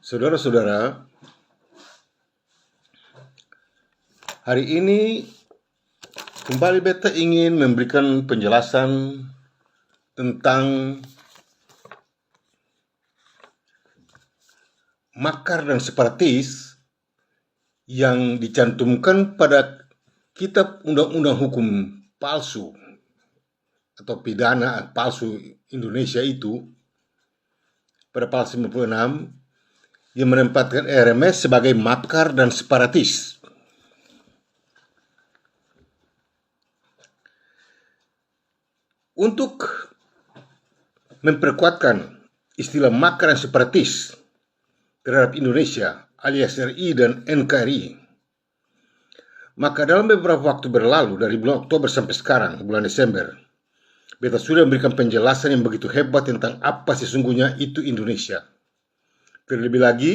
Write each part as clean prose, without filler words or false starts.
Saudara-saudara, hari ini kembali beta ingin memberikan penjelasan tentang makar dan separatis yang dicantumkan pada Kitab Undang-Undang Hukum Palsu atau Pidana Palsu Indonesia itu pada pasal 56 yang menempatkan RMS sebagai makar dan separatis. Untuk memperkuatkan istilah makar dan separatis terhadap Indonesia alias RI dan NKRI, maka dalam beberapa waktu berlalu dari bulan Oktober sampai sekarang, bulan Desember, beta sudah memberikan penjelasan yang begitu hebat tentang apa sesungguhnya itu Indonesia. Terlebih lagi,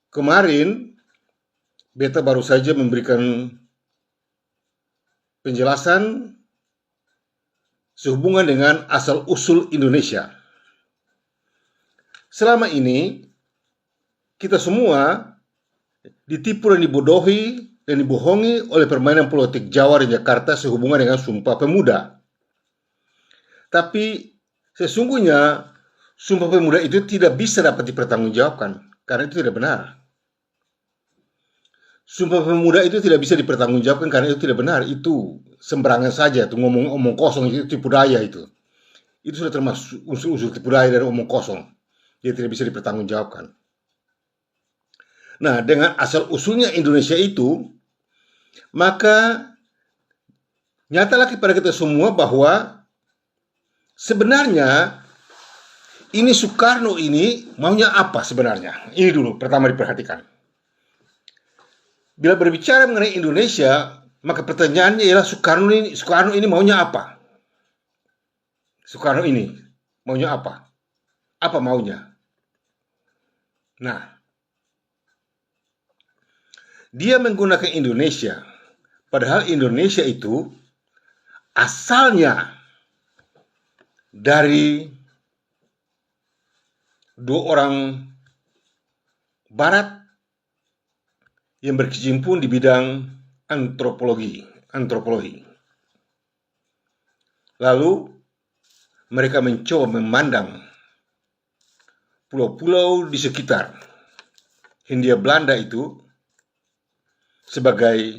kemarin beta baru saja memberikan penjelasan sehubungan dengan asal-usul Indonesia. Selama ini, kita semua ditipu dan dibodohi dan dibohongi oleh permainan politik Jawa dan Jakarta sehubungan dengan Sumpah Pemuda. Tapi sesungguhnya Sumpah Pemuda itu tidak bisa dapat dipertanggungjawabkan karena itu tidak benar. Sumpah Pemuda itu tidak bisa dipertanggungjawabkan karena itu tidak benar. Itu sembarangan saja, itu ngomong kosong, itu tipu daya itu. Itu sudah termasuk unsur-unsur tipu daya dan omong kosong. Dia tidak bisa dipertanggungjawabkan. Nah, dengan asal-usulnya Indonesia itu, maka nyatalah kepada kita semua bahwa sebenarnya ini Soekarno ini maunya apa sebenarnya? Ini dulu pertama diperhatikan. Bila berbicara mengenai Indonesia, maka pertanyaannya ialah Soekarno ini maunya apa? Soekarno ini maunya apa? Apa maunya? Nah, dia menggunakan Indonesia, padahal Indonesia itu asalnya dari dua orang Barat yang berkecimpung di bidang antropologi. Lalu mereka mencoba memandang pulau-pulau di sekitar Hindia Belanda itu sebagai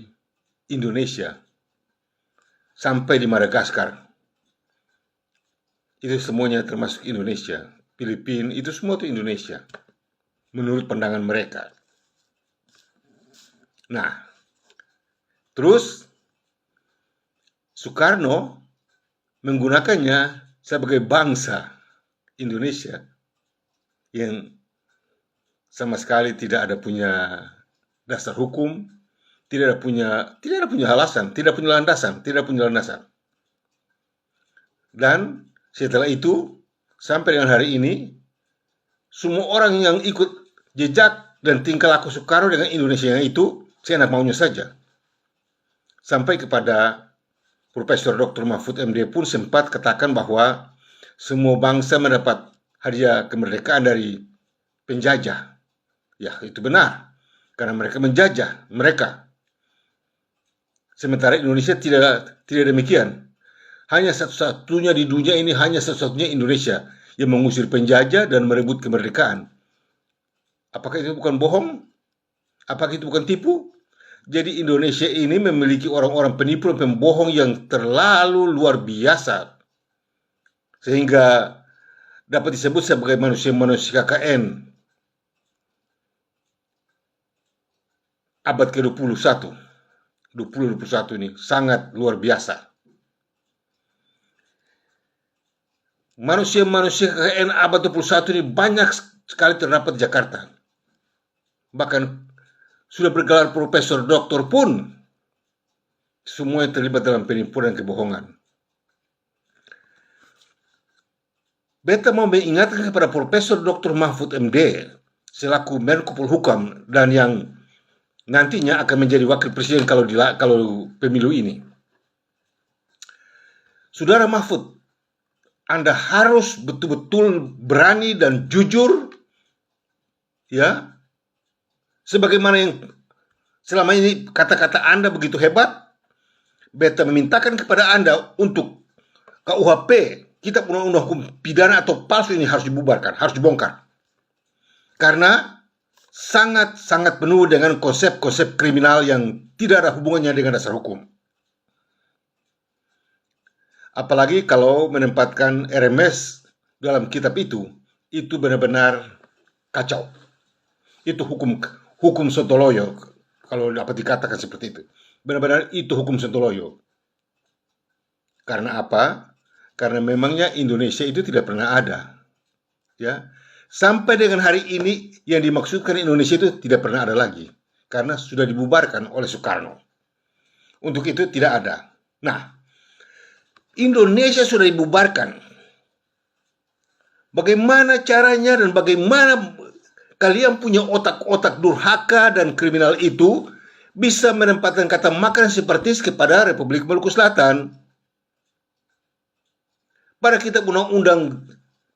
Indonesia sampai di Madagaskar. Itu semuanya termasuk Indonesia. Filipina, itu semua itu Indonesia menurut pandangan mereka. Nah, terus Soekarno menggunakannya sebagai bangsa Indonesia yang sama sekali tidak ada punya dasar hukum, tidak ada punya alasan, tidak punya landasan. Dan setelah itu sampai dengan hari ini, semua orang yang ikut jejak dan tingkah laku Soekarno dengan Indonesia itu seenak maunya saja. Sampai kepada Profesor Dr. Mahfud MD pun sempat katakan bahwa semua bangsa mendapat hadiah kemerdekaan dari penjajah. Ya, itu benar. Karena mereka menjajah mereka. Sementara Indonesia tidak demikian. Hanya satu-satunya di dunia ini, hanya satu-satunya Indonesia yang mengusir penjajah dan merebut kemerdekaan. Apakah itu bukan bohong? Apakah itu bukan tipu? Jadi Indonesia ini memiliki orang-orang penipu dan pembohong yang terlalu luar biasa. Sehingga dapat disebut sebagai manusia-manusia KKN. Abad ke-21. 2021 ini sangat luar biasa. Manusia-manusia KKN abad 21 ini banyak sekali terdapat di Jakarta. Bahkan sudah bergelar profesor doktor pun semua yang terlibat dalam penipuan dan kebohongan. Beta mau mengingatkan kepada Profesor Dr. Mahfud MD selaku Menko Polhukam dan yang nantinya akan menjadi wakil presiden kalau pemilu ini. Saudara Mahfud, Anda harus betul-betul berani dan jujur ya, sebagaimana yang selama ini kata-kata Anda begitu hebat, beta memintakan kepada Anda untuk KUHP, kitab undang-undang hukum pidana atau palsu ini harus dibubarkan, harus dibongkar. Karena sangat-sangat penuh dengan konsep-konsep kriminal yang tidak ada hubungannya dengan dasar hukum. Apalagi kalau menempatkan RMS dalam kitab itu benar-benar kacau. Itu hukum sontoloyo, kalau dapat dikatakan seperti itu. Benar-benar itu hukum sontoloyo. Karena apa? Karena memangnya Indonesia itu tidak pernah ada. Ya. Sampai dengan hari ini yang dimaksudkan Indonesia itu tidak pernah ada lagi. Karena sudah dibubarkan oleh Soekarno. Untuk itu tidak ada. Nah, Indonesia sudah dibubarkan. Bagaimana caranya dan bagaimana kalian punya otak-otak durhaka dan kriminal itu bisa menempatkan kata makan seperti kepada Republik Maluku Selatan. Pada kitab undang-undang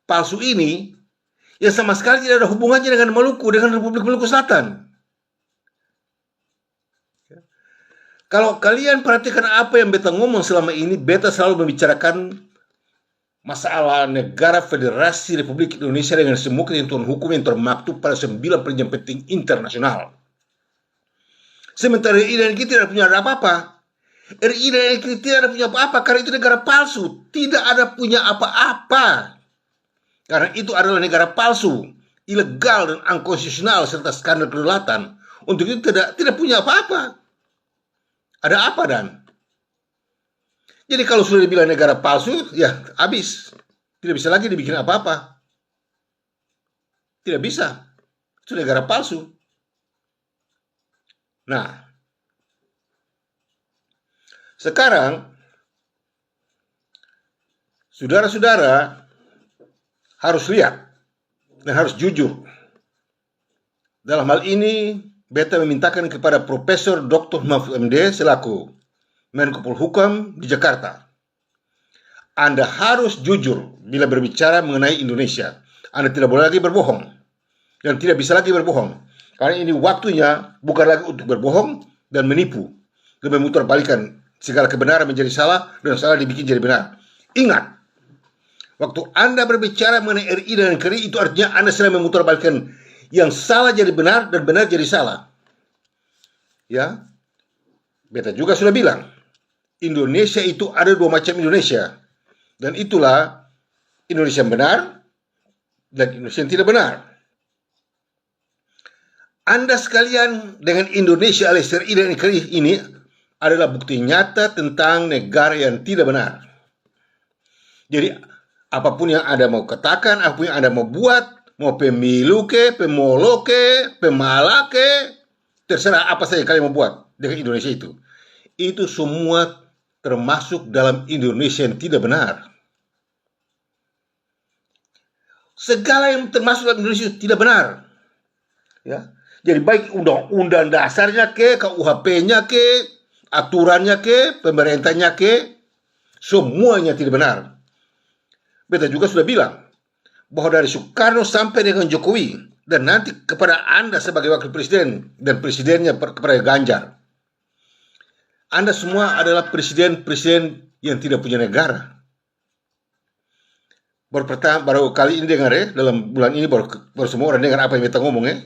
palsu ini, yang sama sekali tidak ada hubungannya dengan Maluku, dengan Republik Maluku Selatan. Kalau kalian perhatikan apa yang beta ngomong selama ini, beta selalu membicarakan masalah negara federasi Republik Indonesia dengan semua ketentuan hukum yang termaktub pada 9 perjanjian penting internasional. Sementara RI dan kita tidak punya apa-apa. RI dan kita tidak punya apa-apa karena itu negara palsu. Tidak ada punya apa-apa. Karena itu adalah negara palsu, ilegal dan unkonstitusional serta skandal kedaulatan. Untuk itu tidak punya apa-apa. Ada apa dan? Jadi kalau sudah dibilang negara palsu, ya habis. Tidak bisa lagi dibikin apa-apa. Tidak bisa. Itu negara palsu. Nah, sekarang saudara-saudara harus lihat dan harus jujur. Dalam hal ini, beta memintakan kepada Profesor Dr. Mahfud MD selaku Menko Polhukam di Jakarta. Anda harus jujur bila berbicara mengenai Indonesia. Anda tidak boleh lagi berbohong. Dan tidak bisa lagi berbohong. Karena ini waktunya bukan lagi untuk berbohong dan menipu. Dan memutarbalikkan segala kebenaran menjadi salah dan salah dibikin jadi benar. Ingat, waktu Anda berbicara mengenai RI dan NKRI, itu artinya Anda sedang memutarbalikkan yang salah jadi benar dan benar jadi salah. Ya, beta juga sudah bilang, Indonesia itu ada dua macam Indonesia. Dan itulah Indonesia yang benar dan Indonesia yang tidak benar. Anda sekalian dengan Indonesia alias RI dan NKRI ini adalah bukti nyata tentang negara yang tidak benar. Jadi apapun yang Anda mau katakan, apapun yang Anda mau buat, mau pemilu ke, pemolo ke, pemala ke, terserah apa saja kalian mau buat dengan Indonesia itu. Itu semua termasuk dalam Indonesia yang tidak benar. Segala yang termasuk dalam Indonesia tidak benar. Ya. Jadi baik undang-undang dasarnya ke, KUHP-nya ke, aturannya ke, pemerintahnya ke, semuanya tidak benar. Beta juga sudah bilang bahwa dari Soekarno sampai dengan Jokowi dan nanti kepada Anda sebagai wakil presiden dan presidennya kepada Ganjar. Anda semua adalah presiden-presiden yang tidak punya negara. Baru kali ini dengar ya, dalam bulan ini baru semua orang dengar apa yang kita ngomong ya.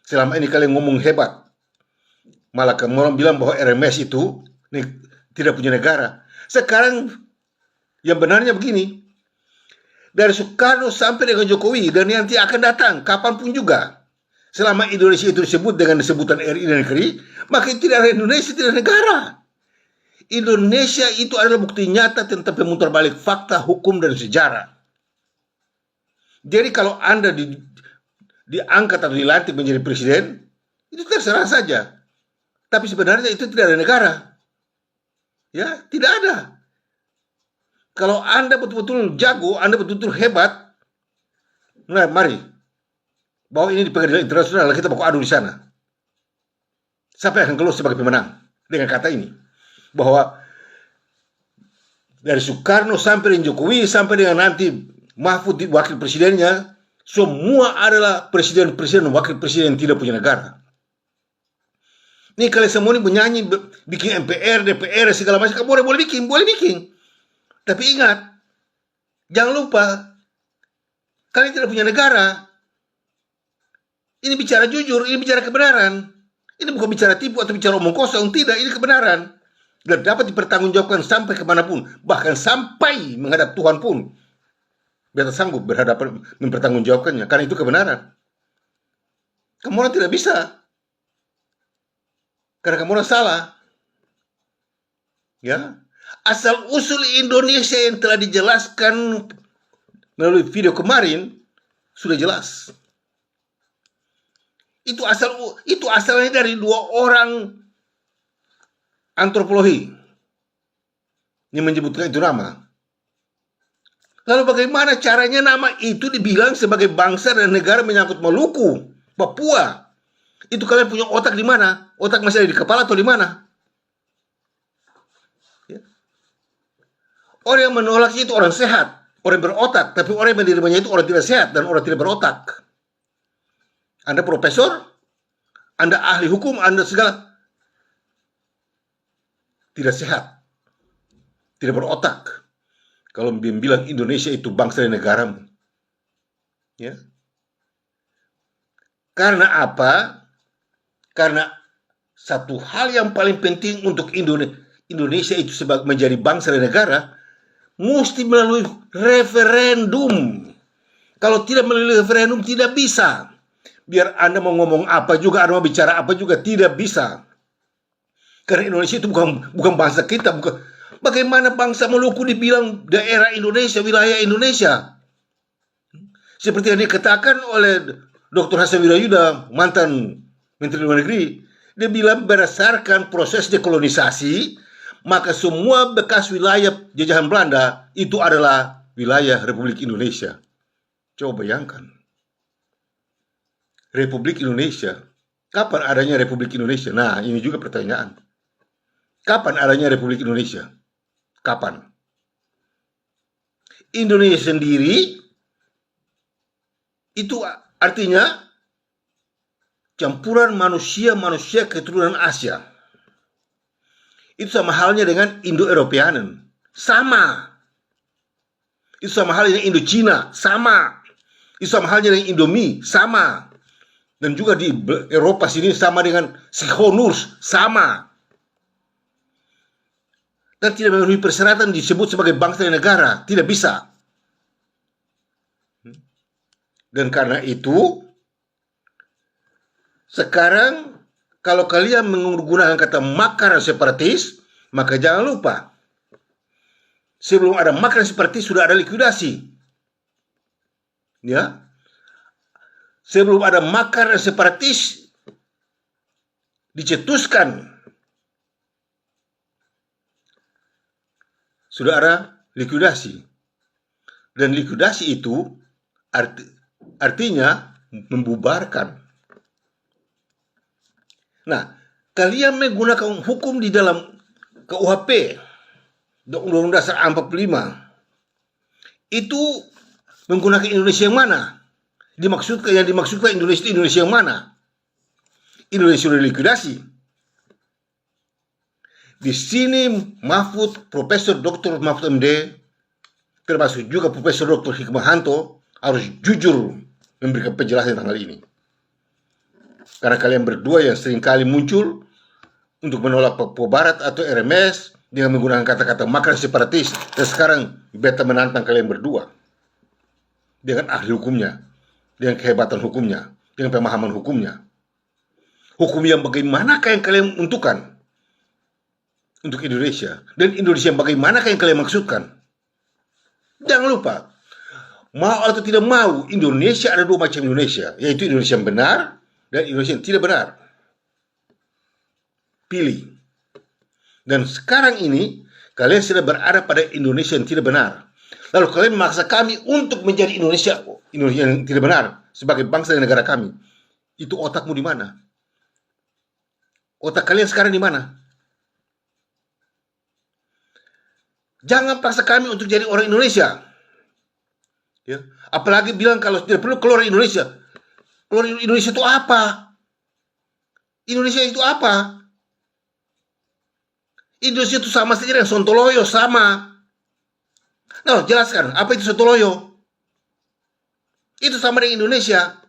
Selama ini kalian ngomong hebat. Malah kamu orang bilang bahwa RMS itu tidak punya negara. Sekarang yang benarnya begini. Dari Soekarno sampai dengan Jokowi dan nanti akan datang kapanpun juga. Selama Indonesia itu disebut dengan sebutan RI dan NKRI, maka tidak ada Indonesia, tidak ada negara. Indonesia itu adalah bukti nyata tentang pemutar balik fakta, hukum, dan sejarah. Jadi kalau Anda diangkat atau dilantik menjadi presiden, itu terserah saja. Tapi sebenarnya itu tidak ada negara. Ya, tidak ada. Kalau Anda betul-betul jago, Anda betul-betul hebat, nah mari, bawa ini di pengadilan internasional, kita baku adu di sana. Siapa yang akan keluar sebagai pemenang dengan kata ini? Bahwa dari Soekarno sampai dengan Jokowi, sampai dengan nanti Mahfud wakil presidennya, Semua adalah presiden-presiden dan wakil presiden yang tidak punya negara. Nih kalian semua ini menyanyi, bikin MPR, DPR, segala macam. Kamu boleh bikin, boleh bikin. Tapi ingat, jangan lupa, kalian tidak punya negara. Ini bicara jujur, ini bicara kebenaran. Ini bukan bicara tipu atau bicara omong kosong, tidak, ini kebenaran. Dan dapat dipertanggungjawabkan sampai kemanapun, bahkan sampai menghadap Tuhan pun. Biar sanggup berhadapan mempertanggungjawabkannya, karena itu kebenaran. Kamu orang tidak bisa, karena kamu orang salah. Ya, asal usul Indonesia yang telah dijelaskan melalui video kemarin sudah jelas. Itu asalnya dari 2 orang antropologi yang menyebutkan itu nama. Lalu bagaimana caranya nama itu dibilang sebagai bangsa dan negara menyangkut Maluku, Papua? Itu kalian punya otak di mana? Otak masih ada di kepala atau di mana? Ya. Orang yang menolaknya itu orang sehat, orang berotak. Tapi orang yang menerimanya itu orang tidak sehat dan orang tidak berotak. Anda profesor, Anda ahli hukum, Anda segala. Tidak sehat, tidak berotak. Kalau bilang Indonesia itu bangsa dan negaramu. Ya. Karena apa? Karena satu hal yang paling penting untuk Indonesia itu menjadi bangsa dan negara, mesti melalui referendum. Kalau tidak melalui referendum, tidak bisa. Biar Anda mau ngomong apa juga, Anda mau bicara apa juga, tidak bisa. Karena Indonesia itu bukan bangsa kita, bukan. Bagaimana bangsa Maluku dibilang daerah Indonesia, wilayah Indonesia? Seperti yang dikatakan oleh Dr. Hasan Wirayuda, mantan Menteri Luar Negeri, dia bilang berdasarkan proses dekolonisasi, maka semua bekas wilayah jajahan Belanda itu adalah wilayah Republik Indonesia. Coba bayangkan. Republik Indonesia. Kapan adanya Republik Indonesia? Nah, ini juga pertanyaan. Kapan adanya Republik Indonesia? Kapan? Indonesia sendiri itu artinya campuran manusia keturunan Asia. Itu sama halnya dengan Indo-Europeanen. Sama. Itu sama halnya dengan Indo-Cina. Sama. Itu sama halnya dengan Indomie. Sama. Dan juga di Eropa sini sama dengan Sikhonurs. Sama. Dan tidak memenuhi persyaratan disebut sebagai bangsa dan negara. Tidak bisa. Dan karena itu, sekarang kalau kalian menggunakan kata makar separatis, maka jangan lupa, sebelum ada makar separatis sudah ada likuidasi. Ya. Sebelum ada makar separatis dicetuskan, sudah ada likuidasi. Dan likuidasi itu artinya membubarkan. Nah, kalian menggunakan hukum di dalam KUHP, Undang-Undang Dasar 45, itu menggunakan Indonesia yang mana? Yang dimaksudkan Indonesia yang mana? Indonesia sudah likuidasi. Di sini Mahfud, Profesor Dr. Mahfud MD, termasuk juga Profesor Dr. Hikmahanto, harus jujur memberikan penjelasan tentang hal ini. Karena kalian berdua yang seringkali muncul untuk menolak Papua Barat atau RMS dengan menggunakan kata-kata makar separatis, dan sekarang beta menantang kalian berdua dengan ahli hukumnya, dengan kehebatan hukumnya, dengan pemahaman hukumnya. Hukum yang bagaimanakah yang kalian untukkan untuk Indonesia, dan Indonesia yang bagaimanakah yang kalian maksudkan? Jangan lupa, mau atau tidak mau, Indonesia ada 2 macam Indonesia, yaitu Indonesia yang benar dan Indonesia yang tidak benar. Pilih. Dan sekarang ini kalian sudah berada pada Indonesia yang tidak benar. Lalu kalian memaksa kami untuk menjadi Indonesia yang tidak benar sebagai bangsa dan negara kami. Itu otakmu di mana? Otak kalian sekarang di mana? Jangan paksa kami untuk jadi orang Indonesia. Ya. Apalagi bilang kalau tidak perlu keluar Indonesia. Keluar Indonesia itu apa? Indonesia itu apa? Indonesia itu sama saja dengan Sontoloyo, sama. Nah, jelaskan, apa itu Sontoloyo? Itu sama dengan Indonesia.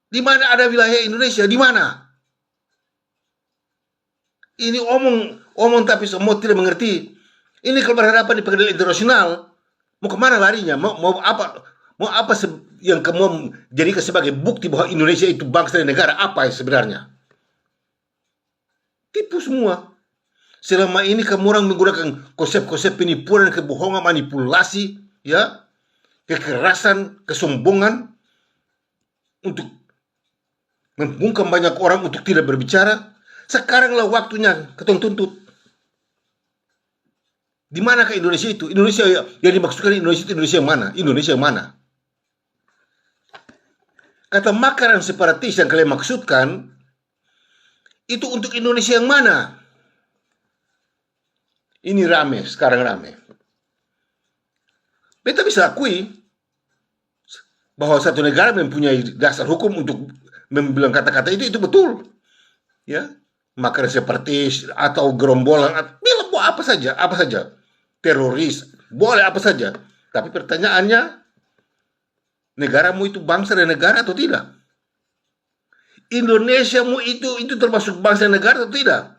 Di mana ada wilayah Indonesia? Di mana? Ini omong tapi semua tidak mengerti. Ini kalau berhadapan di pengadilan internasional, mau kemana larinya? Mau apa? Mau apa yang kamu jadikan sebagai bukti bahwa Indonesia itu bangsa dan negara? Apa sebenarnya? Tipu semua. Selama ini kamu orang menggunakan konsep-konsep penipuan dan kebohongan, manipulasi, ya, kekerasan, kesombongan untuk membungkam banyak orang untuk tidak berbicara. Sekaranglah waktunya ketong tuntut. Di manakah Indonesia itu? Indonesia yang dimaksudkan Indonesia itu Indonesia yang mana? Indonesia yang mana? Kata makar dan separatis yang kalian maksudkan itu untuk Indonesia yang mana? Ini rame, sekarang rame. Beta bisa akui bahwa satu negara mempunyai dasar hukum untuk membilang kata-kata itu betul. Ya, makar separatis atau gerombolan, bilang apa saja, teroris, boleh apa saja. Tapi pertanyaannya, negaramu itu bangsa dan negara atau tidak? Indonesiamu itu termasuk bangsa dan negara atau tidak?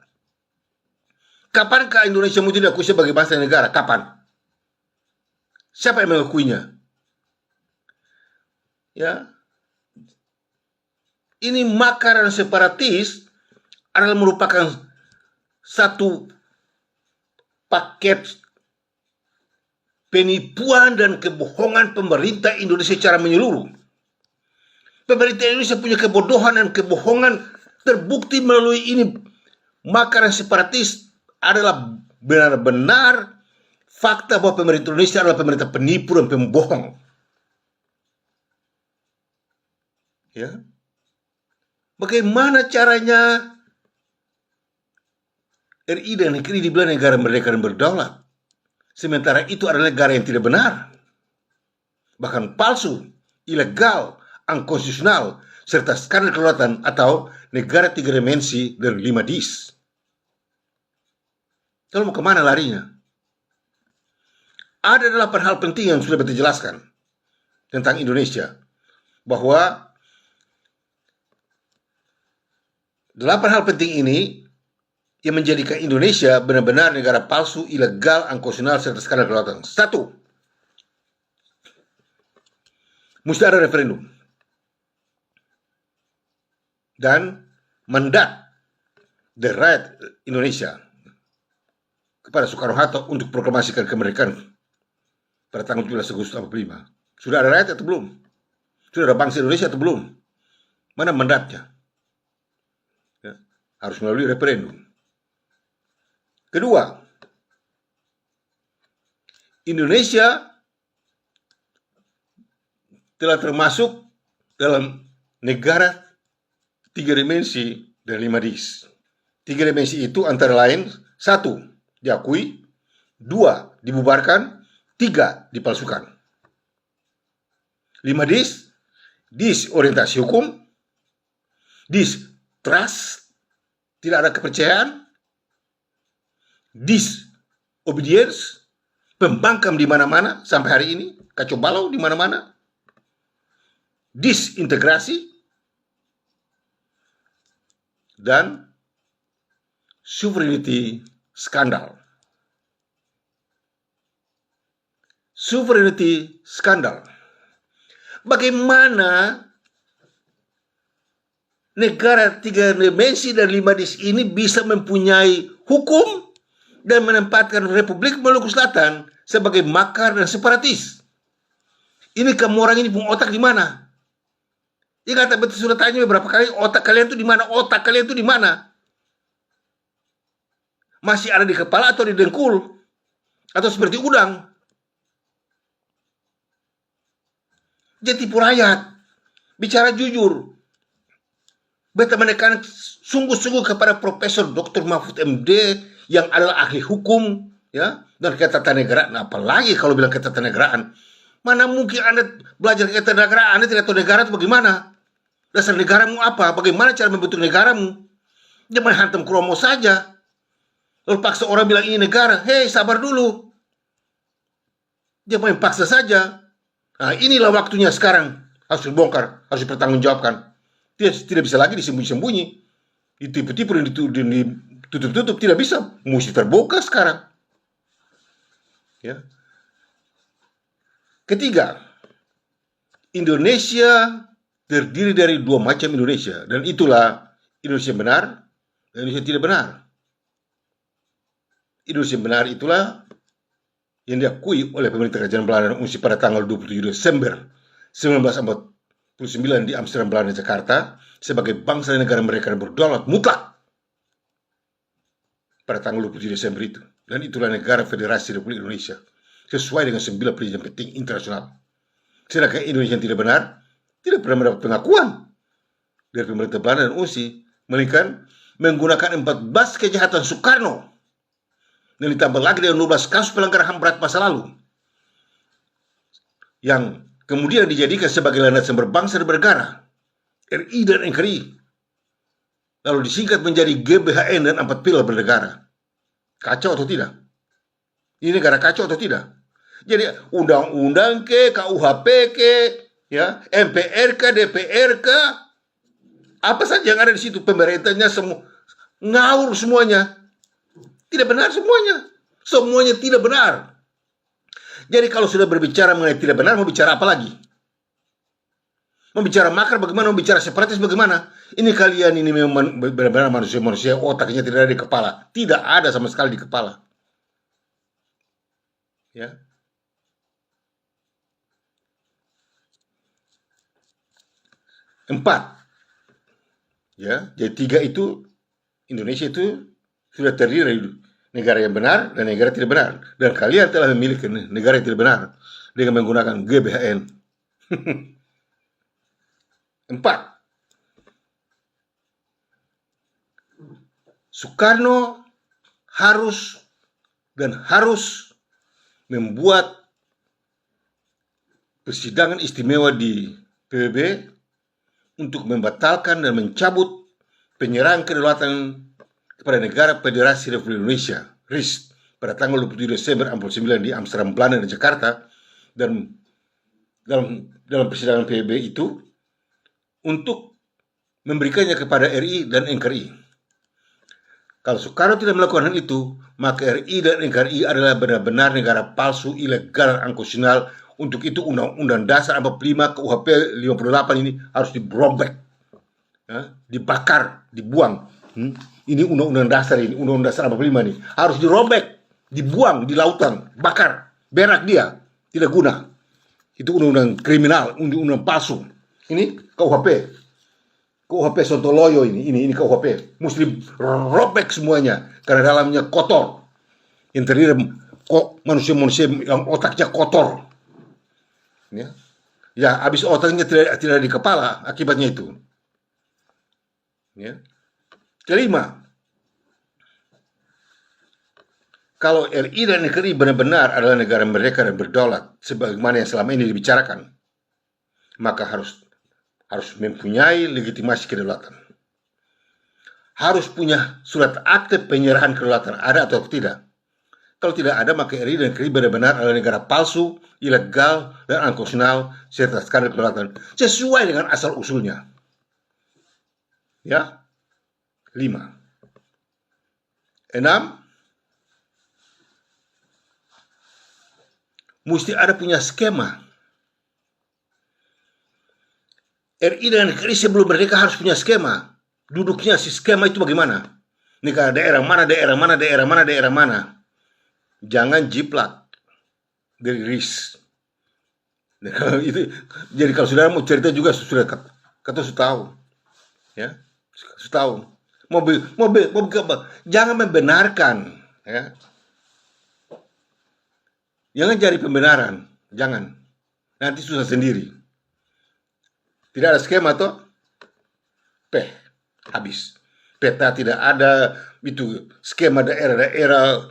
Kapankah Indonesiamu tidak diakui sebagai bangsa dan negara? Kapan? Siapa yang mengakuinya? Ya, ini makar dan separatis adalah merupakan satu paket penipuan dan kebohongan pemerintah Indonesia secara menyeluruh. Pemerintah Indonesia punya kebodohan dan kebohongan terbukti melalui ini. Makar dan separatis adalah benar-benar fakta bahwa pemerintah Indonesia adalah pemerintah penipu dan pembohong. Ya. Bagaimana caranya RI dan negeri dibilang negara merdeka dan berdaulat, sementara itu adalah negara yang tidak benar, bahkan palsu, ilegal, unkonstitusional, serta skandal kedaulatan atau negara 3 dimensi dan 5 dis. Kalau mau kemana larinya? Ada 8 hal penting yang sudah kita jelaskan tentang Indonesia, bahwa 8 hal penting ini yang menjadikan Indonesia benar-benar negara palsu, ilegal, unkonstitusional, serta skandal kedaulatan. 1. Mesti ada referendum. Dan mandat the right Indonesia kepada Soekarno-Hatta untuk proklamasikan kemerdekaan pada tanggal 17 Agustus 45. Sudah ada rakyat atau belum? Sudah ada bangsa Indonesia atau belum? Mana mandatnya? Ya, harus melalui referendum. Kedua, Indonesia telah termasuk dalam negara 3 dimensi dan 5 dis. 3 dimensi itu antara lain 1. Diakui, 2. Dibubarkan, 3. Dipalsukan. 5 dis, disorientasi hukum, distrust, tidak ada kepercayaan, disobedience, pembangkang di mana-mana sampai hari ini, kacau balau di mana-mana, disintegrasi, dan sovereignty skandal. Sovereignty skandal. Bagaimana negara 3 dimensi dan 5 dis ini bisa mempunyai hukum dan menempatkan Republik Maluku Selatan sebagai makar dan separatis? Ini kamu orang ini punya otak di mana? Ya kata betul, sudah tanya beberapa kali, otak kalian itu di mana? Otak kalian itu di mana? Masih ada di kepala atau di dengkul? Atau seperti udang? Jadi tipu rakyat. Bicara jujur. Beta menekan sungguh-sungguh kepada Profesor Dr. Mahfud MD yang adalah ahli hukum, ya, dan ketatanegaraan. Apalagi kalau bilang ketatanegaraan, mana mungkin Anda belajar ketatanegaraan, Anda tidak tahu negara itu bagaimana? Dasar negaramu apa? Bagaimana cara membentuk negaramu? Dia main hantam kromo saja. Lalu paksa orang bilang ini negara. Hei, sabar dulu. Dia main paksa saja. Nah, inilah waktunya sekarang. Harus dibongkar, harus dipertanggungjawabkan. Tidak bisa lagi disembunyi-sembunyi. Ditipu-tipu dan ditutup-tutup. Tidak bisa. Mesti terbuka sekarang. Ya. Ketiga, Indonesia terdiri dari dua macam Indonesia. Dan itulah Indonesia benar dan Indonesia tidak benar. Indonesia benar itulah yang diakui oleh pemerintah kerajaan Belanda dan UNSI pada tanggal 27 Desember 1949 di Amsterdam, Belanda, Jakarta sebagai bangsa dan negara mereka yang berdaulat mutlak pada tanggal 27 Desember itu. Dan itulah negara Federasi Republik Indonesia sesuai dengan 9 perjanjian penting internasional. Sedangkan Indonesia yang tidak benar tidak pernah mendapat pengakuan dari pemerintah Belanda dan UNSI, melainkan menggunakan 14 kejahatan Soekarno dan ditambah lagi dengan 12 kasus pelanggaran HAM berat masa lalu yang kemudian dijadikan sebagai landasan berbangsa dan bernegara, RI dan NKRI, lalu disingkat menjadi GBHN dan 4 pilar bernegara. Kacau atau tidak? Ini negara kacau atau tidak? Jadi undang-undang ke, KUHP ke, ya, MPR ke, DPR ke, apa saja yang ada di situ, pemerintahnya semua ngawur semuanya. Tidak benar semuanya. Semuanya tidak benar. Jadi kalau sudah berbicara mengenai tidak benar, mau bicara apa lagi? Mau bicara makar bagaimana? Mau bicara separatis bagaimana? Ini kalian ini memang benar-benar manusia-manusia otaknya tidak ada di kepala. Tidak ada sama sekali di kepala. Ya. Empat. Ya, jadi tiga itu Indonesia itu sudah terdiri dari negara yang benar dan negara tidak benar. Dan kalian telah memiliki negara yang tidak benar dengan menggunakan GBHN. Empat. Soekarno harus membuat persidangan istimewa di PBB untuk membatalkan dan mencabut penyerahan kedaulatan kepada negara Federasi Republik Indonesia, RIS, pada tanggal 27 Desember 1949 di Amsterdam, Belanda dan Jakarta. Dan dalam persidangan PBB itu untuk memberikannya kepada RI dan NKRI. Kalau Soekarno tidak melakukan hal itu, maka RI dan NKRI adalah benar-benar negara palsu, ilegal, dan angkosional. Untuk itu Undang-Undang Dasar 45, KUHP 58 ini harus dirobek, ya, dibakar, dibuang. Ini Undang-Undang Dasar ini, Undang-Undang Dasar 45 ini harus dirobek, dibuang di lautan, bakar, berak dia, tidak guna. Itu undang-undang kriminal, undang-undang palsu. Ini KUHP Sontoloyo ini KUHP. Mesti robek semuanya karena dalamnya kotor. Yang terdiri manusia-manusia yang otaknya kotor. Ya, habis otaknya tidak di kepala akibatnya itu. Ya. Kelima, kalau RI dan NKRI benar-benar adalah negara mereka dan berdaulat sebagaimana yang selama ini dibicarakan, maka harus mempunyai legitimasi kedaulatan. Harus punya surat akte penyerahan kedaulatan, ada atau tidak. Kalau tidak ada, maka RI dan NKRI benar-benar adalah negara palsu, ilegal, dan angkosional serta skandal kedaulatan sesuai dengan asal usulnya. Ya. 5. 6. Mesti ada punya skema. RI dan NKRI sebelum merdeka harus punya skema. Duduknya si skema itu bagaimana? Negara daerah mana. Jangan jiplak dari RIS. Itu, jadi kalau saudara mau cerita juga sudah kata sudah tahu. Ya, sudah tahu. Mobil, jangan membenarkan, ya. Jangan cari pembenaran, jangan. Nanti susah sendiri. Tidak ada skema toh? Habis. Peta tidak ada, itu skema daerah-daerah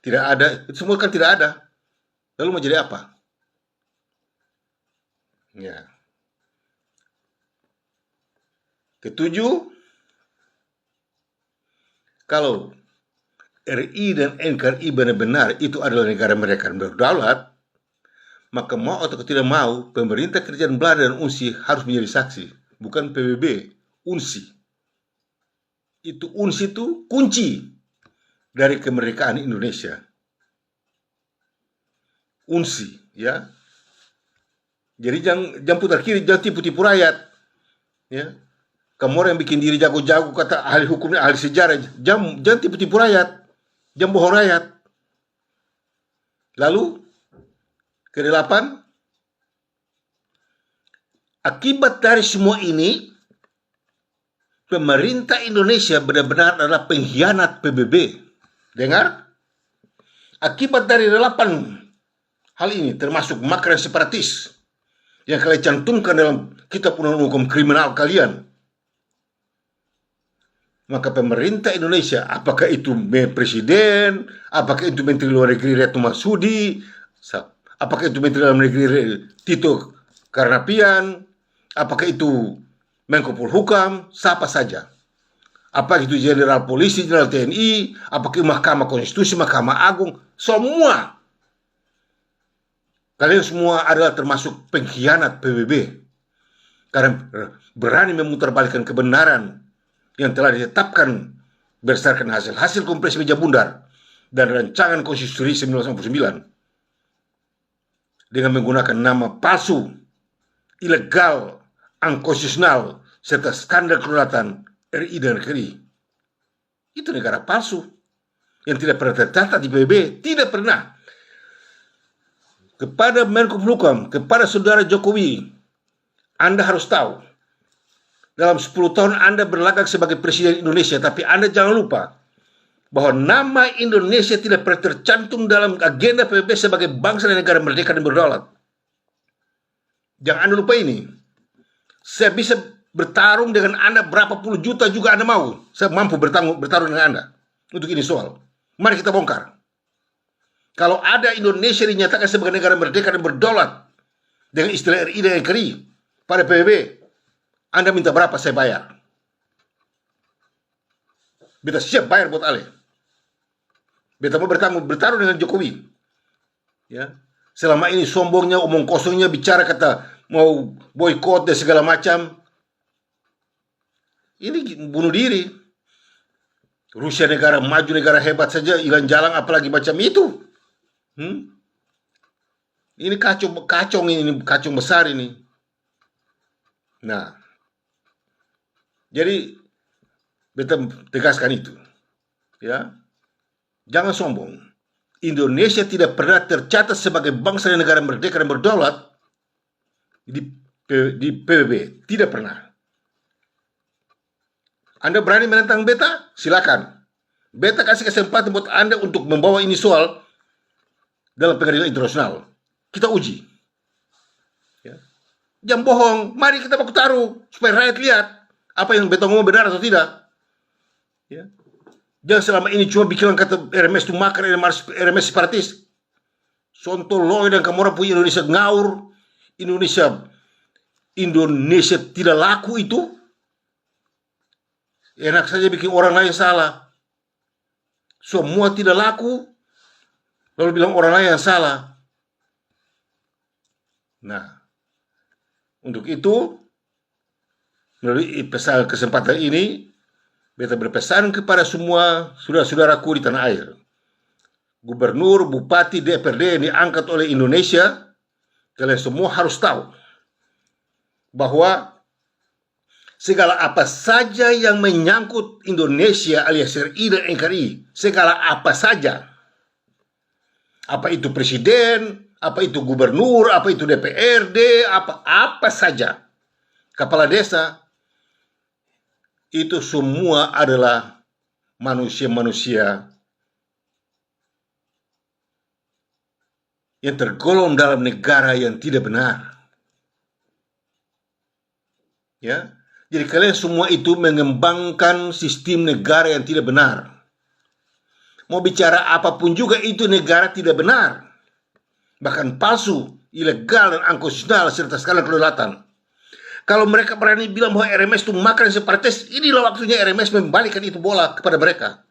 tidak ada, itu semua kan tidak ada. Lalu mau jadi apa? Ya. Ketujuh, kalau RI dan NKRI benar-benar itu adalah negara mereka yang berdaulat, maka mau atau tidak mau, pemerintah kerajaan Belanda dan UNSI harus menjadi saksi, bukan PBB, UNSI. Itu UNSI itu kunci dari kemerdekaan Indonesia. UNSI, ya. Jadi jangan putar kiri, jangan tipu-tipu rakyat, ya. Kamu orang yang bikin diri jago-jago, kata ahli hukumnya, ahli sejarah, jangan tipu-tipu rakyat, jangan bohong rakyat. Lalu ke-8, akibat dari semua ini, pemerintah Indonesia benar-benar adalah pengkhianat PBB. Dengar? Akibat dari 8 hal ini, termasuk makar separatis yang kalian cantumkan dalam kitab undang-undang hukum kriminal kalian, maka pemerintah Indonesia, apakah itu presiden, apakah itu Menteri Luar Negeri Retno Marsudi, apakah itu Menteri Dalam Negeri Tito Karnavian, apakah itu Menko Polhukam, siapa saja, apakah itu Jenderal Polisi, Jenderal TNI, apakah itu Mahkamah Konstitusi, Mahkamah Agung, semua kalian semua adalah termasuk pengkhianat PBB karena berani memutarbalikkan kebenaran yang telah ditetapkan berdasarkan hasil-hasil kompresi meja bundar dan rancangan konstitusi 1949 dengan menggunakan nama palsu, ilegal, unkonstitusional, serta skandal kedaulatan RI dan NKRI. Itu negara palsu yang tidak pernah tercatat di PBB, tidak pernah. Kepada Menko Polhukam, kepada saudara Jokowi, Anda harus tahu, dalam 10 tahun Anda berlagak sebagai Presiden Indonesia, tapi Anda jangan lupa bahwa nama Indonesia tidak pernah tercantum dalam agenda PBB sebagai bangsa dan negara merdeka dan berdaulat. Jangan Anda lupa ini. Saya bisa bertarung dengan Anda berapa puluh juta juga Anda mau. Saya mampu bertarung dengan Anda untuk ini soal. Mari kita bongkar. Kalau ada Indonesia dinyatakan sebagai negara merdeka dan berdaulat dengan istilah RI dan NKRI pada PBB, Anda minta berapa saya bayar? Beta siap bayar buat Ale. Beta mau bertarung dengan Jokowi. Ya. Selama ini sombongnya, omong kosongnya, bicara kata mau boykot dan segala macam. Ini bunuh diri. Rusia negara maju, negara hebat saja, hilang jalan apalagi macam itu. Ini kacau besar ini. Nah, jadi beta tegaskan itu, ya, jangan sombong. Indonesia tidak pernah tercatat sebagai bangsa dan negara merdeka dan berdaulat di PBB, tidak pernah. Anda berani menentang beta? Silakan. Beta kasih kesempatan buat Anda untuk membawa ini soal dalam pengadilan internasional. Kita uji. Ya. Jangan bohong. Mari kita baku taruh supaya rakyat lihat apa yang beta ngomong benar atau tidak. Ya. Jangan selama ini cuma bikin kata RMS itu makar, RMS separatis. Sontoloy dan kamu orang punya Indonesia ngaur. Indonesia tidak laku itu. Enak saja bikin orang lain salah. Semua tidak laku, lalu bilang orang lain yang salah. Nah, untuk itu, melalui kesempatan ini, beta berpesan kepada semua saudara-saudaraku di tanah air. Gubernur, bupati, DPRD yang diangkat oleh Indonesia, kalian semua harus tahu bahwa segala apa saja yang menyangkut Indonesia alias RI dan NKRI, segala apa saja, apa itu presiden, apa itu gubernur, apa itu DPRD, apa saja, kepala desa, itu semua adalah manusia-manusia yang tergolong dalam negara yang tidak benar. Ya, jadi kalian semua itu mengembangkan sistem negara yang tidak benar, mau bicara apapun juga itu negara tidak benar. Bahkan palsu, ilegal, dan unconstitusional serta skandal kedaulatan. Kalau mereka berani bilang bahwa RMS itu makar separatis, inilah waktunya RMS membalikan itu bola kepada mereka.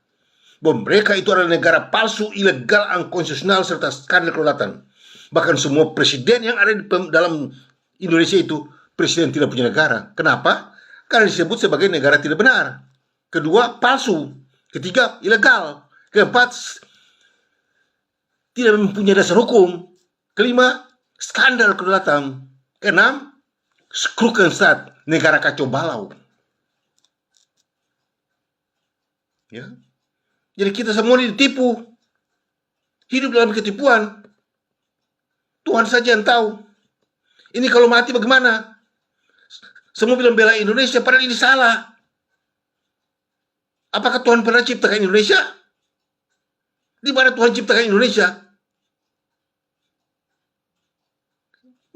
Bahwa mereka itu adalah negara palsu, ilegal, unconstitusional serta skandal kedaulatan. Bahkan semua presiden yang ada di dalam Indonesia itu presiden tidak punya negara. Kenapa? Karena disebut sebagai negara tidak benar. Kedua, palsu. Ketiga, ilegal. Keempat, tidak mempunyai dasar hukum. Kelima, skandal kedaulatan. Keenam, Skrukenstad, negara kacau balau. Ya. Jadi kita semua ditipu. Hidup dalam ketipuan. Tuhan saja yang tahu. Ini kalau mati bagaimana? Semua bilang bela Indonesia, padahal ini salah. Apakah Tuhan pernah ciptakan Indonesia? Di mana Tuhan ciptakan Indonesia?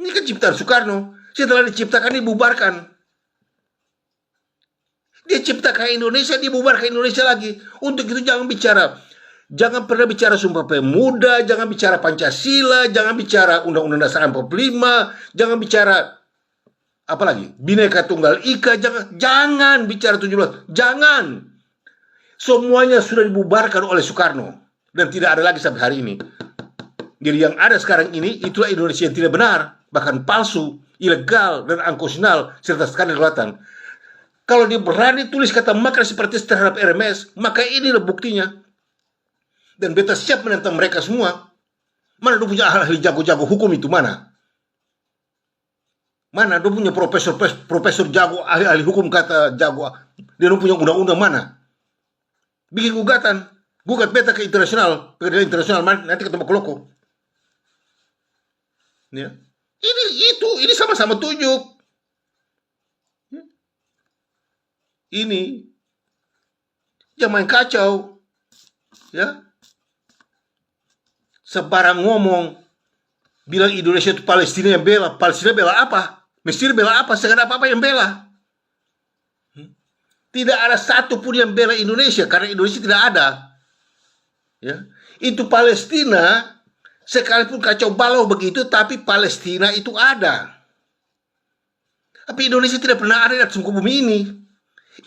Ini kan ciptaan Soekarno. Setelah diciptakan, dibubarkan. Dia ciptakan Indonesia, dibubarkan Indonesia lagi. Untuk itu jangan pernah bicara Sumpah Pemuda, jangan bicara Pancasila, jangan bicara Undang-Undang Dasar 45, jangan bicara apa lagi? Bhinneka Tunggal Ika, jangan bicara 17. Jangan. Semuanya sudah dibubarkan oleh Soekarno dan tidak ada lagi sampai hari ini. Jadi yang ada sekarang ini itulah Indonesia yang tidak benar, bahkan palsu, ilegal, dan unconstitusional serta skandal kedaulatan. Kalau dia berani tulis kata makar separatis terhadap RMS, maka inilah buktinya. Dan beta siap menentang mereka semua. Mana dia punya ahli jago-jago hukum itu, mana? Mana dia punya profesor jago, ahli hukum kata jago. Dia punya undang-undang mana? Bikin gugatan. Gugat beta ke internasional, pengadilan internasional, nanti ketemu Koloko. Ya. Ini sama-sama tunjuk. Ini jangan main kacau. Ya. Sebarang ngomong bilang Indonesia itu Palestina yang bela. Palestina bela apa? Mesir bela apa? Segala apa yang bela? Tidak ada satu pun yang bela Indonesia karena Indonesia tidak ada. Ya. Itu Palestina, sekalipun kacau balau begitu, tapi Palestina itu ada. Tapi Indonesia tidak pernah ada di atas muka bumi ini.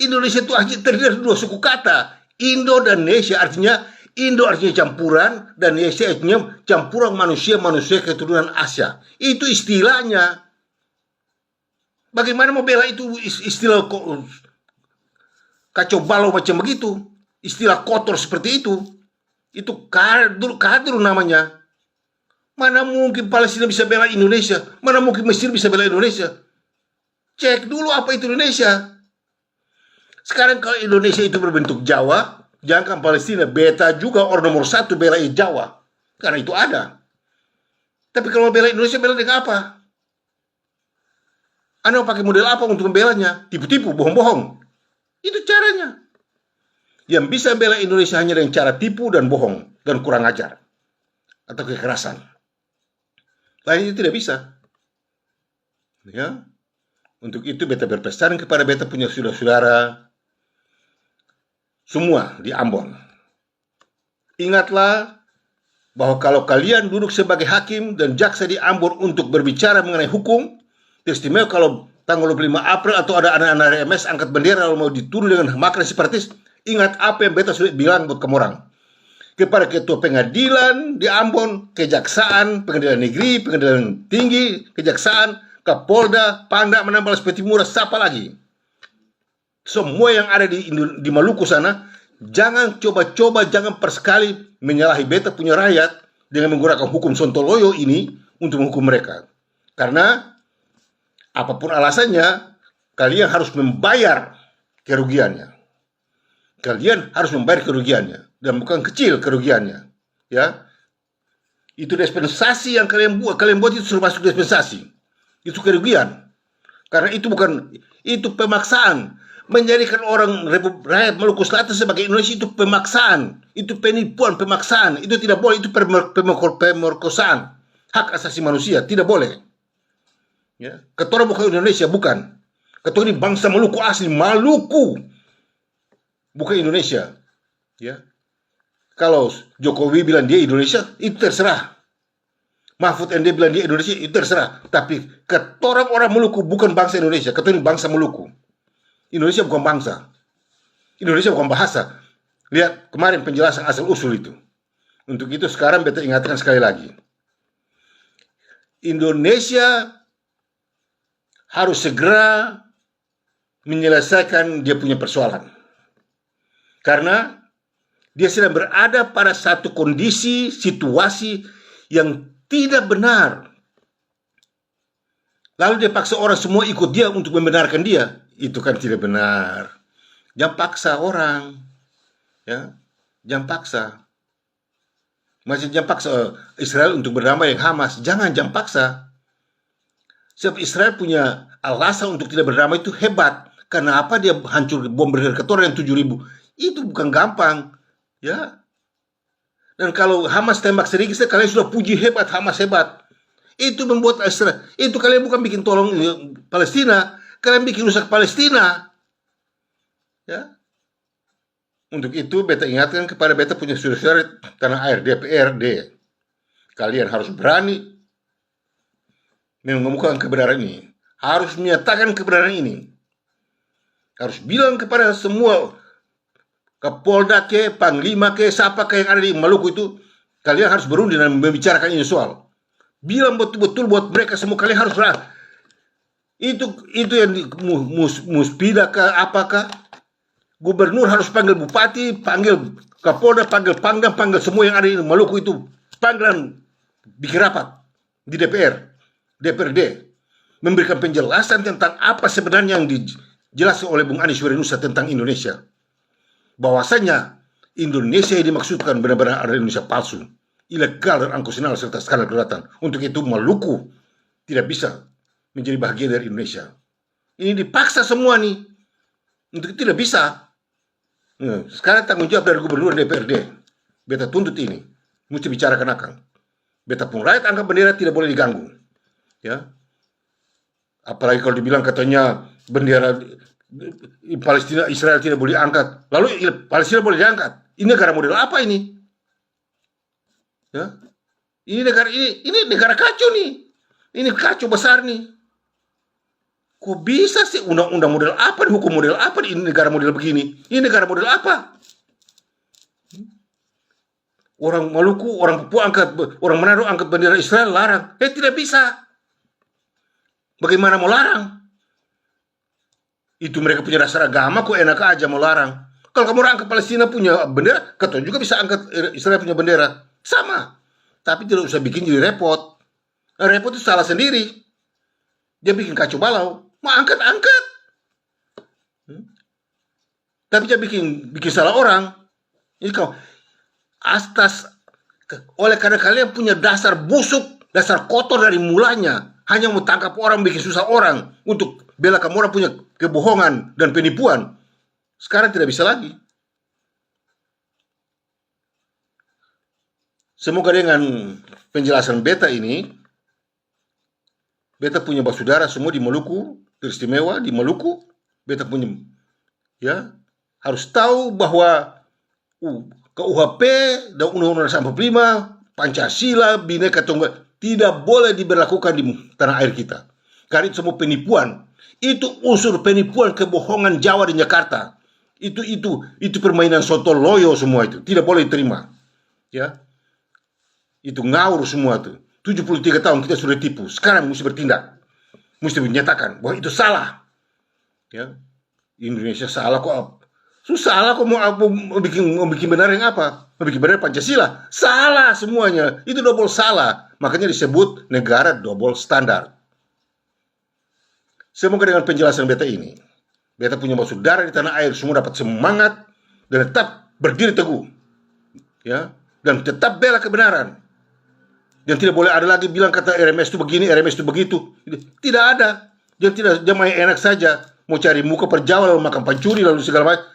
Indonesia itu hanya terdiri dari dua suku kata, Indo dan Nesia. Artinya Indo artinya campuran dan Nesia artinya campuran manusia keturunan Asia. Itu istilahnya. Bagaimana mau bela itu istilah kacau balau macam begitu? Istilah kotor seperti itu. Itu kadur namanya. Mana mungkin Palestina bisa bela Indonesia? Mana mungkin Mesir bisa bela Indonesia? Cek dulu apa itu Indonesia. Sekarang kalau Indonesia itu berbentuk Jawa, jangankan Palestina, beta juga orang nomor satu bela Jawa. Karena itu ada. Tapi kalau bela Indonesia, bela dengan apa? Anda pakai model apa untuk membelanya? Tipu-tipu, bohong-bohong. Itu caranya. Yang bisa bela Indonesia hanya dengan cara tipu dan bohong. Dan kurang ajar. Atau kekerasan. Lainnya tidak bisa. Ya. Untuk itu beta berpesan kepada beta punya saudara-saudara semua di Ambon. Ingatlah bahwa kalau kalian duduk sebagai hakim dan jaksa di Ambon untuk berbicara mengenai hukum, istimewa kalau tanggal 25 April atau ada anak-anak RMS angkat bendera lalu mau dituduh dengan makar separatis, ingat apa yang beta sudah bilang buat kamu orang. Kepada ketua pengadilan di Ambon, kejaksaan, pengadilan negeri, pengadilan tinggi, kejaksaan, Kapolda, Pangdam, Manambal, Seperti Murah, siapa lagi? Semua yang ada di Maluku sana, jangan coba-coba, jangan persekali menyalahi beta punya rakyat dengan menggunakan hukum Sontoloyo ini untuk menghukum mereka. Karena apapun alasannya, kalian harus membayar kerugiannya. Kalian harus membayar kerugiannya dan bukan kecil kerugiannya. Ya, itu dispensasi yang kalian buat itu sudah masuk dispensasi. Itu kerugian. Karena itu pemaksaan. Menjadikan orang rakyat Maluku Selatan sebagai Indonesia itu pemaksaan. Itu penipuan, pemaksaan. Itu tidak boleh, itu pemerkosaan. Hak asasi manusia, tidak boleh. Ya. Ketua bukan Indonesia, bukan. Ketua ini bangsa Maluku asli, Maluku. Bukan Indonesia. Ya. Kalau Jokowi bilang dia Indonesia, itu terserah. Mahfud MD bilang dia Indonesia, itu terserah. Tapi ketorang orang Maluku bukan bangsa Indonesia, ketorang bangsa Maluku. Indonesia bukan bangsa. Indonesia bukan bahasa. Lihat kemarin penjelasan asal usul itu. Untuk itu sekarang beta ingatkan sekali lagi. Indonesia harus segera menyelesaikan dia punya persoalan. Karena dia sedang berada pada satu kondisi, situasi yang tidak benar. Lalu dia paksa orang semua ikut dia untuk membenarkan dia. Itu kan tidak benar. Jangan paksa orang. Ya, jangan paksa. Masih jangan paksa Israel untuk berdamai dengan Hamas. Jangan paksa. Sebab Israel punya alasan untuk tidak berdamai itu hebat. Karena apa dia hancur bom berketor yang 7.000? Itu bukan gampang. Ya. Dan kalau Hamas tembak sedikit, kalian sudah puji hebat, Hamas hebat. Itu membuat Israel. Itu kalian bukan bikin tolong Palestina, kalian bikin rusak Palestina. Ya. Untuk itu beta ingatkan kepada beta punya saudara tanah air DPRD. Kalian harus berani mengemukakan kebenaran ini. Harus menyatakan kebenaran ini. Harus bilang kepada semua Kapolda ke, Panglima ke, siapa ke yang ada di Maluku itu, kalian harus berunding dan membicarakan ini soal. Bilang betul-betul buat mereka semua, kalian harus berani. Itu yang Muspida kah, apakah? Gubernur harus panggil bupati, panggil Kapolda, panggil Pangdam, panggil semua yang ada di Maluku itu. Panggilan bikin rapat di DPRD. Memberikan penjelasan tentang apa sebenarnya yang dijelaskan oleh Bung Anies Werinusa tentang Indonesia. Bahwasanya Indonesia yang dimaksudkan benar-benar ada Indonesia palsu, ilegal dan angkusinal serta skandal kedaulatan. Untuk itu Maluku tidak bisa menjadi bagian dari Indonesia. Ini dipaksa semua nih. Untuk itu tidak bisa. Sekarang tanggung jawab dari gubernur DPRD. Beta tuntut ini. Mesti bicarakan akal. Beta pun rakyat angkat bendera tidak boleh diganggu. Ya. Apalagi kalau dibilang katanya bendera Palestina, Israel tidak boleh angkat. Lalu Palestina boleh diangkat. Ini negara model apa ini? Ya. Ini negara kacau nih. Ini kacau besar nih. Kok bisa sih undang-undang model apa, hukum model apa ini negara model begini? Ini negara model apa? Orang Maluku, orang Papua angkat, orang Manado angkat bendera Israel larang. Tidak bisa. Bagaimana mau larang? Itu mereka punya dasar agama, kok enak aja mau larang. Kalau kamu angkat Palestina punya bendera, kau juga bisa angkat Israel punya bendera. Sama. Tapi tidak usah bikin jadi repot. Repot itu salah sendiri. Dia bikin kacau balau. Mau angkat. Tapi dia bikin salah orang. Ini kau oleh karena kalian punya dasar busuk, dasar kotor dari mulanya. Hanya mau tangkap orang, bikin susah orang. Untuk bela kamu orang punya kebohongan dan penipuan. Sekarang tidak bisa lagi. Semoga dengan penjelasan beta ini, beta punya saudara semua di Maluku, teristimewa di Maluku, beta punya, ya, harus tahu bahwa KUHP dan Undang-Undang 45, Pancasila, Bhinneka Tunggal tidak boleh diberlakukan di tanah air kita. Karena itu semua penipuan. Itu unsur penipuan, kebohongan Jawa dan Jakarta. Itu permainan soto loyo semua itu. Tidak boleh diterima. Ya. Itu ngawur semua itu. 73 tahun kita sudah tipu. Sekarang mesti bertindak. Mesti menyatakan bahwa itu salah. Ya. Indonesia salah kok. Salah kok mau bikin benar yang apa? Mau bikin benar Pancasila? Salah semuanya. Itu double salah. Makanya disebut negara double standar. Semoga dengan penjelasan beta ini, beta punya saudara di tanah air semua dapat semangat dan tetap berdiri teguh, ya, dan tetap bela kebenaran. Dan tidak boleh ada lagi bilang kata RMS itu begini, RMS itu begitu. Tidak ada. Dia main enak saja. Mau cari muka perjawa lalu makan pancuri lalu segala macam.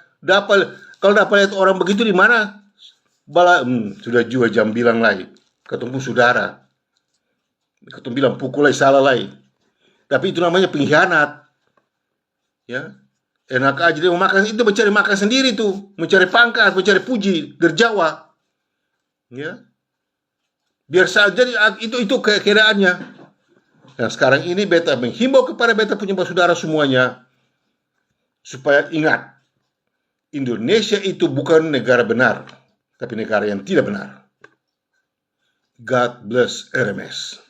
Kalau dapat lihat orang begitu di mana? Sudah juga jam bilang lagi. Ketemu saudara. Ketemu bilang pukul lagi, salah lagi. Tapi itu namanya pengkhianat. Ya. Enak aja dia mau makan, itu mencari makan sendiri tuh. Mencari pangkat, mencari puji dari Jawa. Ya, biar saja itu keadaannya. Nah, sekarang ini beta menghimbau kepada beta punya saudara semuanya supaya ingat, Indonesia itu bukan negara benar, tapi negara yang tidak benar. God bless RMS.